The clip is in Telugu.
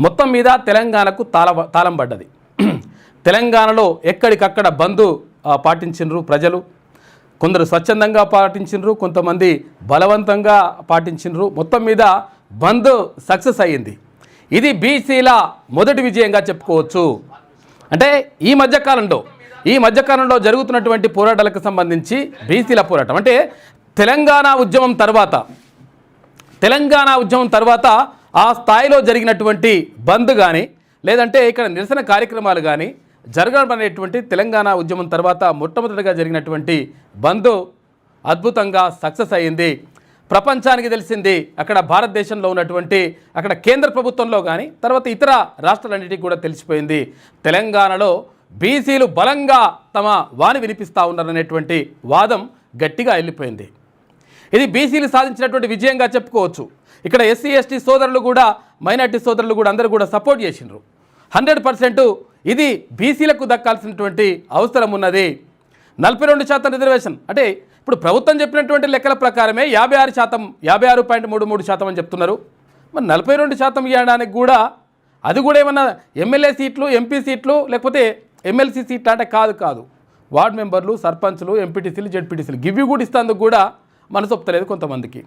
మొత్తం మీద తెలంగాణకు తాళం పడ్డది. తెలంగాణలో ఎక్కడికక్కడ బంద్ పాటించినరు ప్రజలు. కొందరు స్వచ్ఛందంగా పాటించినరు, కొంతమంది బలవంతంగా పాటించినరు. మొత్తం మీద బంద్ సక్సెస్ అయ్యింది. ఇది బీసీల మొదటి విజయంగా చెప్పుకోవచ్చు. అంటే ఈ మధ్యకాలంలో జరుగుతున్నటువంటి పోరాటాలకు సంబంధించి బీసీల పోరాటం అంటే తెలంగాణ ఉద్యమం తర్వాత ఆ స్థాయిలో జరిగినటువంటి బంద్ కానీ లేదంటే ఇక్కడ నిరసన కార్యక్రమాలు కానీ జరగడం అనేటువంటి తెలంగాణ ఉద్యమం తర్వాత మొట్టమొదటిగా జరిగినటువంటి బంద్ అద్భుతంగా సక్సెస్ అయ్యింది. ప్రపంచానికి తెలిసింది. అక్కడ భారతదేశంలో ఉన్నటువంటి అక్కడ కేంద్ర ప్రభుత్వంలో కానీ తర్వాత ఇతర రాష్ట్రాలన్నిటికీ కూడా తెలిసిపోయింది. తెలంగాణలో బీసీలు బలంగా తమ వాణి వినిపిస్తూ ఉన్నారనేటువంటి వాదం గట్టిగా వెళ్ళిపోయింది. ఇది బీసీలు సాధించినటువంటి విజయంగా చెప్పుకోవచ్చు. ఇక్కడ ఎస్సీ ఎస్టీ సోదరులు కూడా మైనార్టీ సోదరులు కూడా అందరూ కూడా సపోర్ట్ చేసినారు. 100% ఇది బీసీలకు దక్కాల్సినటువంటి అవసరం ఉన్నది. 42% రిజర్వేషన్ అంటే ఇప్పుడు ప్రభుత్వం చెప్పినటువంటి లెక్కల ప్రకారమే 56.33% అని చెప్తున్నారు. మరి 42% ఇవ్వడానికి కూడా అది కూడా ఏమన్నా ఎమ్మెల్యే సీట్లు, ఎంపీ సీట్లు లేకపోతే ఎమ్మెల్సీ సీట్లు అంటే కాదు. వార్డు మెంబర్లు, సర్పంచ్లు, ఎంపీటీసీలు, జెడ్పీటీసీలు గివ్వి కూడా ఇస్తేందుకు కూడా మనసు ఒప్పుతలేదు కొంతమందికి.